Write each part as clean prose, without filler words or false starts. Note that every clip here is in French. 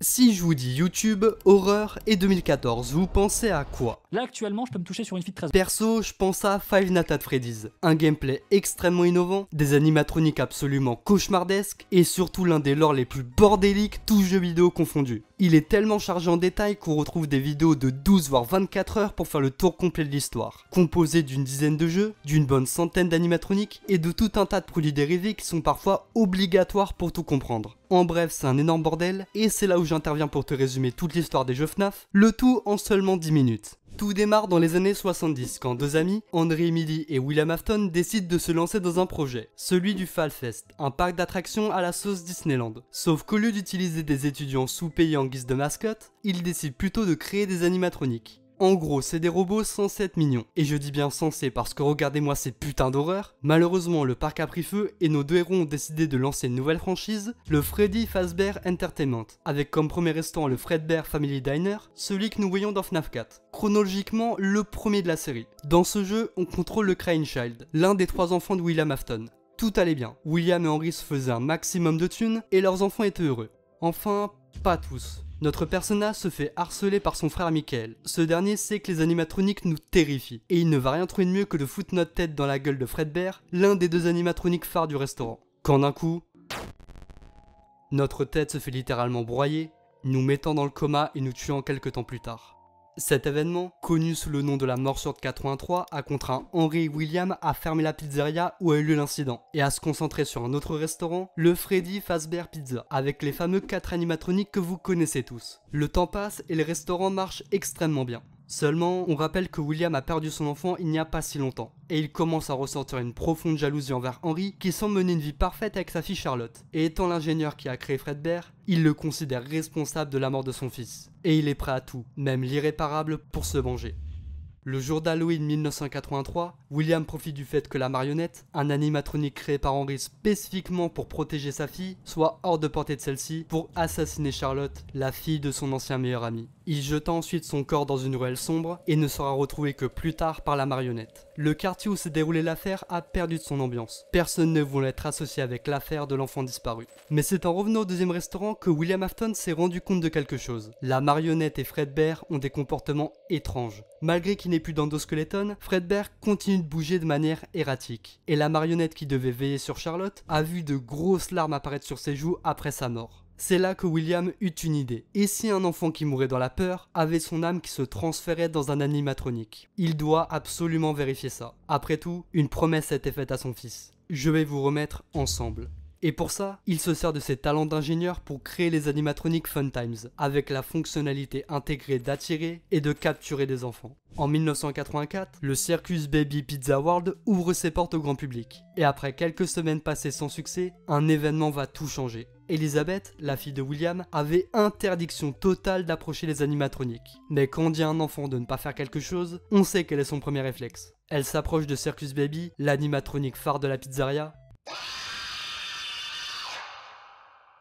Si je vous dis YouTube, horreur et 2014, vous pensez à quoi? Là actuellement je peux me toucher sur une fille de 13 ans. Perso, je pense à Five Nights at Freddy's. Un gameplay extrêmement innovant, des animatroniques absolument cauchemardesques et surtout l'un des lores les plus bordéliques, tous jeux vidéo confondus. Il est tellement chargé en détails qu'on retrouve des vidéos de 12 voire 24 heures pour faire le tour complet de l'histoire. Composé d'une dizaine de jeux, d'une bonne centaine d'animatroniques et de tout un tas de produits dérivés qui sont parfois obligatoires pour tout comprendre. En bref, c'est un énorme bordel et c'est là où j'interviens pour te résumer toute l'histoire des jeux FNAF, le tout en seulement 10 minutes. Tout démarre dans les années 70 quand deux amis, André Emily et William Afton, décident de se lancer dans un projet, celui du Fallfest, un parc d'attractions à la sauce Disneyland. Sauf qu'au lieu d'utiliser des étudiants sous-payés en guise de mascotte, ils décident plutôt de créer des animatroniques. En gros, c'est des robots censés être mignons. Et je dis bien censés parce que regardez-moi ces putains d'horreurs. Malheureusement, le parc a pris feu et nos deux héros ont décidé de lancer une nouvelle franchise, le Freddy Fazbear Entertainment, avec comme premier restaurant le Fredbear Family Diner, celui que nous voyons dans FNAF 4. Chronologiquement, le premier de la série. Dans ce jeu, on contrôle le Crying Child, l'un des 3 enfants de William Afton. Tout allait bien. William et Henry se faisaient un maximum de thunes et leurs enfants étaient heureux. Enfin, pas tous. Notre personnage se fait harceler par son frère Michael. Ce dernier sait que les animatroniques nous terrifient, et il ne va rien trouver de mieux que de foutre notre tête dans la gueule de Fredbear, l'un des 2 animatroniques phares du restaurant. Quand d'un coup, notre tête se fait littéralement broyer, nous mettant dans le coma et nous tuant quelques temps plus tard. Cet événement, connu sous le nom de la morsure de 83, a contraint Henry et William à fermer la pizzeria où a eu lieu l'incident, et à se concentrer sur un autre restaurant, le Freddy Fazbear Pizza, avec les fameux 4 animatroniques que vous connaissez tous. Le temps passe et le restaurant marche extrêmement bien. Seulement, on rappelle que William a perdu son enfant il n'y a pas si longtemps, et il commence à ressentir une profonde jalousie envers Henry qui semble mener une vie parfaite avec sa fille Charlotte. Et étant l'ingénieur qui a créé Fredbear, il le considère responsable de la mort de son fils. Et il est prêt à tout, même l'irréparable, pour se venger. Le jour d'Halloween 1983, William profite du fait que la marionnette, un animatronique créé par Henry spécifiquement pour protéger sa fille, soit hors de portée de celle-ci pour assassiner Charlotte, la fille de son ancien meilleur ami. Il jeta ensuite son corps dans une ruelle sombre et ne sera retrouvé que plus tard par la marionnette. Le quartier où s'est déroulée l'affaire a perdu de son ambiance. Personne ne voulait être associé avec l'affaire de l'enfant disparu. Mais c'est en revenant au deuxième restaurant que William Afton s'est rendu compte de quelque chose. La marionnette et Fredbear ont des comportements étranges. Malgré qu'il n'ait plus d'endoskeleton, Fredbear continue de bouger de manière erratique. Et la marionnette qui devait veiller sur Charlotte a vu de grosses larmes apparaître sur ses joues après sa mort. C'est là que William eut une idée. Et si un enfant qui mourait dans la peur avait son âme qui se transférait dans un animatronique? Il doit absolument vérifier ça. Après tout, une promesse a été faite à son fils. Je vais vous remettre ensemble. Et pour ça, il se sert de ses talents d'ingénieur pour créer les animatroniques Funtimes, avec la fonctionnalité intégrée d'attirer et de capturer des enfants. En 1984, le Circus Baby Pizza World ouvre ses portes au grand public. Et après quelques semaines passées sans succès, un événement va tout changer. Elizabeth, la fille de William, avait interdiction totale d'approcher les animatroniques. Mais quand on dit à un enfant de ne pas faire quelque chose, on sait quel est son premier réflexe. Elle s'approche de Circus Baby, l'animatronique phare de la pizzeria.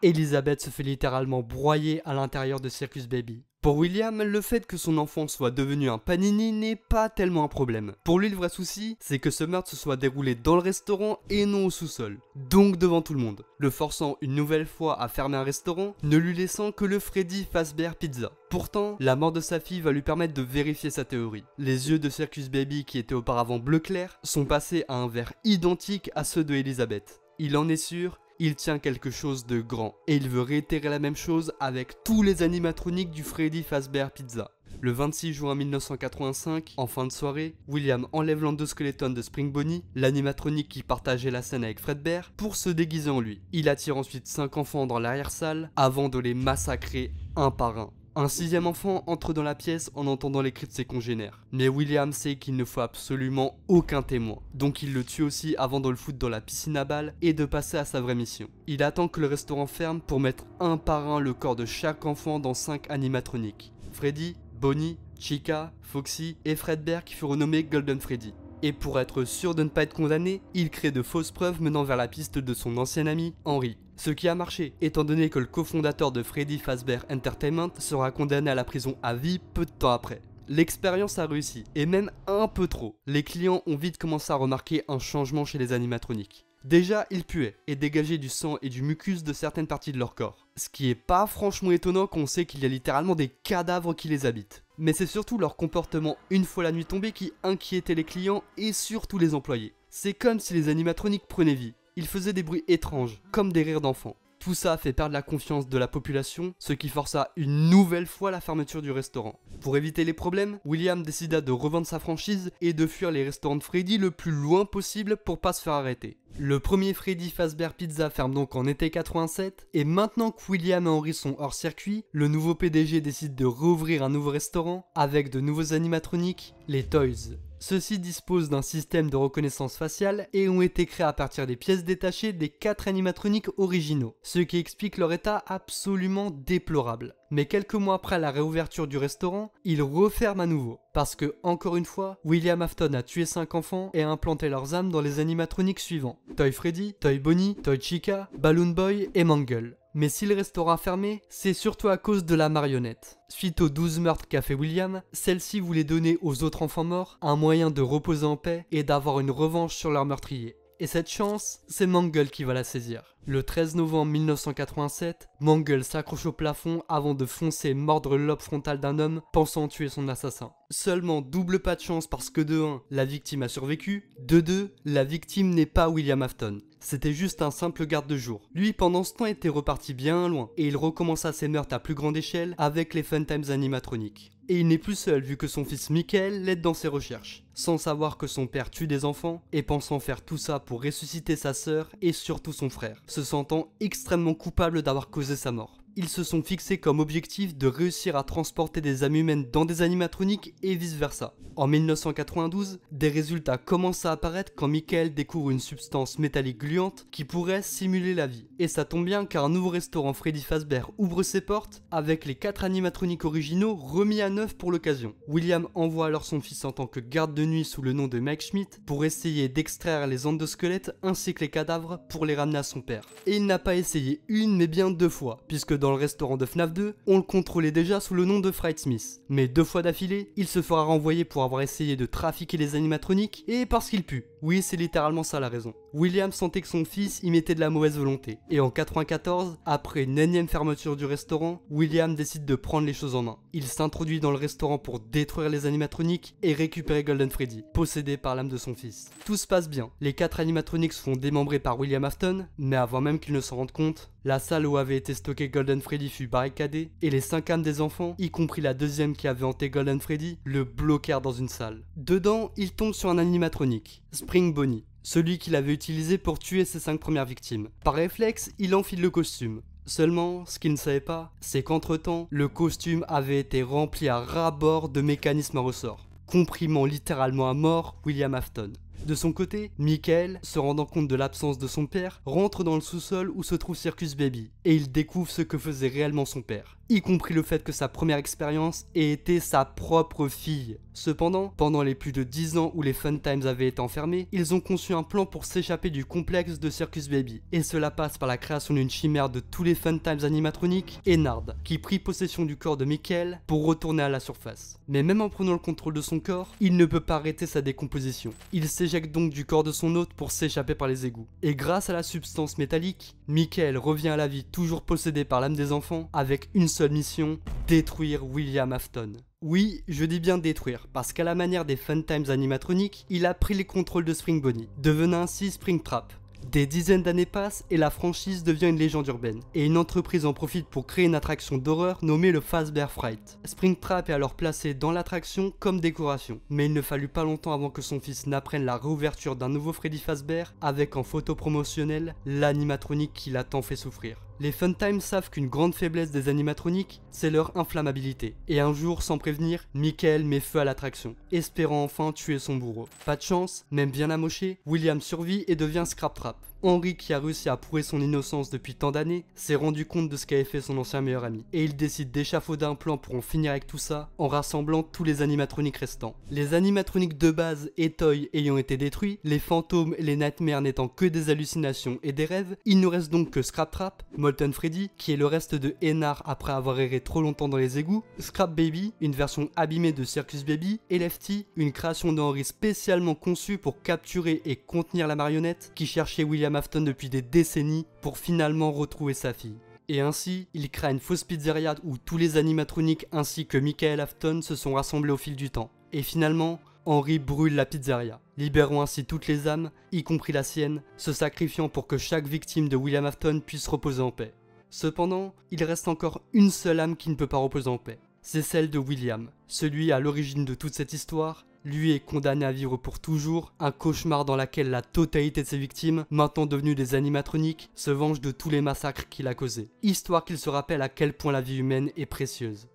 Elizabeth se fait littéralement broyer à l'intérieur de Circus Baby. Pour William, le fait que son enfant soit devenu un panini n'est pas tellement un problème. Pour lui, le vrai souci, c'est que ce meurtre se soit déroulé dans le restaurant et non au sous-sol. Donc devant tout le monde, le forçant une nouvelle fois à fermer un restaurant, ne lui laissant que le Freddy Fazbear Pizza. Pourtant, la mort de sa fille va lui permettre de vérifier sa théorie. Les yeux de Circus Baby, qui étaient auparavant bleu clair, sont passés à un vert identique à ceux de Elizabeth. Il en est sûr, il tient quelque chose de grand, et il veut réitérer la même chose avec tous les animatroniques du Freddy Fazbear Pizza. Le 26 juin 1985, en fin de soirée, William enlève l'endoskeleton de Spring Bonnie, l'animatronique qui partageait la scène avec Fredbear, pour se déguiser en lui. Il attire ensuite 5 enfants dans l'arrière-salle, avant de les massacrer un par un. Un 6e enfant entre dans la pièce en entendant les cris de ses congénères. Mais William sait qu'il ne faut absolument aucun témoin. Donc il le tue aussi avant de le foutre dans la piscine à balles et de passer à sa vraie mission. Il attend que le restaurant ferme pour mettre un par un le corps de chaque enfant dans 5 animatroniques. Freddy, Bonnie, Chica, Foxy et Fredbear qui furent renommés Golden Freddy. Et pour être sûr de ne pas être condamné, il crée de fausses preuves menant vers la piste de son ancien ami, Henry. Ce qui a marché, étant donné que le cofondateur de Freddy Fazbear Entertainment sera condamné à la prison à vie peu de temps après. L'expérience a réussi, et même un peu trop. Les clients ont vite commencé à remarquer un changement chez les animatroniques. Déjà, ils puaient et dégageaient du sang et du mucus de certaines parties de leur corps. ce qui est pas franchement étonnant quand on sait qu'il y a littéralement des cadavres qui les habitent. Mais c'est surtout leur comportement une fois la nuit tombée qui inquiétait les clients et surtout les employés. C'est comme si les animatroniques prenaient vie. Ils faisaient des bruits étranges, comme des rires d'enfants. Tout ça a fait perdre la confiance de la population, ce qui força une nouvelle fois la fermeture du restaurant. Pour éviter les problèmes, William décida de revendre sa franchise et de fuir les restaurants de Freddy le plus loin possible pour pas se faire arrêter. Le premier Freddy Fazbear Pizza ferme donc en été 87, et maintenant que William et Henry sont hors circuit, le nouveau PDG décide de rouvrir un nouveau restaurant avec de nouveaux animatroniques, les Toys. Ceux-ci disposent d'un système de reconnaissance faciale et ont été créés à partir des pièces détachées des 4 animatroniques originaux, ce qui explique leur état absolument déplorable. Mais quelques mois après la réouverture du restaurant, ils referment à nouveau. Parce que, encore une fois, William Afton a tué 5 enfants et a implanté leurs âmes dans les animatroniques suivants. Toy Freddy, Toy Bonnie, Toy Chica, Balloon Boy et Mangle. Mais si le restaurant a fermé, c'est surtout à cause de la marionnette. Suite aux 12 meurtres qu'a fait William, celle-ci voulait donner aux autres enfants morts un moyen de reposer en paix et d'avoir une revanche sur leur meurtrier. Et cette chance, c'est Mangle qui va la saisir. Le 13 novembre 1987, Mangle s'accroche au plafond avant de foncer et mordre le lobe frontal d'un homme pensant tuer son assassin. Seulement double pas de chance parce que de 1, la victime a survécu, de 2, la victime n'est pas William Afton. C'était juste un simple garde de jour. Lui, pendant ce temps, était reparti bien loin, et il recommença ses meurtres à plus grande échelle avec les Fun Times animatroniques. Et il n'est plus seul vu que son fils Michael l'aide dans ses recherches, sans savoir que son père tue des enfants et pensant faire tout ça pour ressusciter sa sœur et surtout son frère, se sentant extrêmement coupable d'avoir causé sa mort. Ils se sont fixés comme objectif de réussir à transporter des âmes humaines dans des animatroniques et vice versa. En 1992, des résultats commencent à apparaître quand Michael découvre une substance métallique gluante qui pourrait simuler la vie. Et ça tombe bien car un nouveau restaurant Freddy Fazbear ouvre ses portes avec les 4 animatroniques originaux remis à neuf pour l'occasion. William envoie alors son fils en tant que garde de nuit sous le nom de Mike Schmidt pour essayer d'extraire les endosquelettes ainsi que les cadavres pour les ramener à son père. Et il n'a pas essayé une mais bien 2 fois, puisque dans le restaurant de FNAF 2, on le contrôlait déjà sous le nom de Fright Smith. Mais 2 fois d'affilée, il se fera renvoyer pour avoir essayé de trafiquer les animatroniques et parce qu'il pue. Oui, c'est littéralement ça la raison. William sentait que son fils y mettait de la mauvaise volonté. Et en 94, après une énième fermeture du restaurant, William décide de prendre les choses en main. Il s'introduit dans le restaurant pour détruire les animatroniques et récupérer Golden Freddy, possédé par l'âme de son fils. Tout se passe bien. Les 4 animatroniques se font démembrer par William Afton, mais avant même qu'il ne s'en rende compte, la salle où avait été stocké Golden Freddy fut barricadée et les 5 âmes des enfants, y compris la deuxième qui avait hanté Golden Freddy, le bloquèrent dans une salle. Dedans, il tombe sur un animatronique, Spring Bonnie, celui qu'il avait utilisé pour tuer ses 5 premières victimes. Par réflexe, il enfile le costume. Seulement, ce qu'il ne savait pas, c'est qu'entre-temps, le costume avait été rempli à ras-bord de mécanismes à ressort, comprimant littéralement à mort William Afton. De son côté, Michael, se rendant compte de l'absence de son père, rentre dans le sous-sol où se trouve Circus Baby, et il découvre ce que faisait réellement son père, y compris le fait que sa première expérience ait été sa propre fille. Cependant, pendant les plus de 10 ans où les Fun Times avaient été enfermés, ils ont conçu un plan pour s'échapper du complexe de Circus Baby, et cela passe par la création d'une chimère de tous les Fun Times animatroniques, Ennard, qui prit possession du corps de Michael pour retourner à la surface. Mais même en prenant le contrôle de son corps, il ne peut pas arrêter sa décomposition. Il s'éjecte donc du corps de son hôte pour s'échapper par les égouts. Et grâce à la substance métallique, Michael revient à la vie toujours possédé par l'âme des enfants avec une seule mission, détruire William Afton. Oui, je dis bien détruire, parce qu'à la manière des Fun Times animatroniques, il a pris les contrôles de Spring Bonnie, devenant ainsi Springtrap. Des dizaines d'années passent et la franchise devient une légende urbaine, et une entreprise en profite pour créer une attraction d'horreur nommée le Fazbear Fright. Springtrap est alors placé dans l'attraction comme décoration, mais il ne fallut pas longtemps avant que son fils n'apprenne la réouverture d'un nouveau Freddy Fazbear avec en photo promotionnelle l'animatronique qui l'a tant fait souffrir. Les Fun Times savent qu'une grande faiblesse des animatroniques, c'est leur inflammabilité. Et un jour, sans prévenir, Michael met feu à l'attraction, espérant enfin tuer son bourreau. Pas de chance, même bien amoché, William survit et devient Scraptrap. Henry, qui a réussi à prouver son innocence depuis tant d'années, s'est rendu compte de ce qu'avait fait son ancien meilleur ami. Et il décide d'échafauder un plan pour en finir avec tout ça, en rassemblant tous les animatroniques restants. Les animatroniques de base et Toy ayant été détruits, les fantômes et les nightmares n'étant que des hallucinations et des rêves, il ne reste donc que Scraptrap, Molten Freddy, qui est le reste de Ennard après avoir erré trop longtemps dans les égouts, Scrap Baby, une version abîmée de Circus Baby, et Lefty, une création d'Henry spécialement conçue pour capturer et contenir la marionnette qui cherchait William Afton depuis des décennies pour finalement retrouver sa fille. Et ainsi, il créa une fausse pizzeria où tous les animatroniques ainsi que Michael Afton se sont rassemblés au fil du temps. Et finalement, Henry brûle la pizzeria, libérant ainsi toutes les âmes, y compris la sienne, se sacrifiant pour que chaque victime de William Afton puisse reposer en paix. Cependant, il reste encore une seule âme qui ne peut pas reposer en paix. C'est celle de William, celui à l'origine de toute cette histoire. Lui est condamné à vivre pour toujours un cauchemar dans lequel la totalité de ses victimes, maintenant devenues des animatroniques, se vengent de tous les massacres qu'il a causés. Histoire qu'il se rappelle à quel point la vie humaine est précieuse.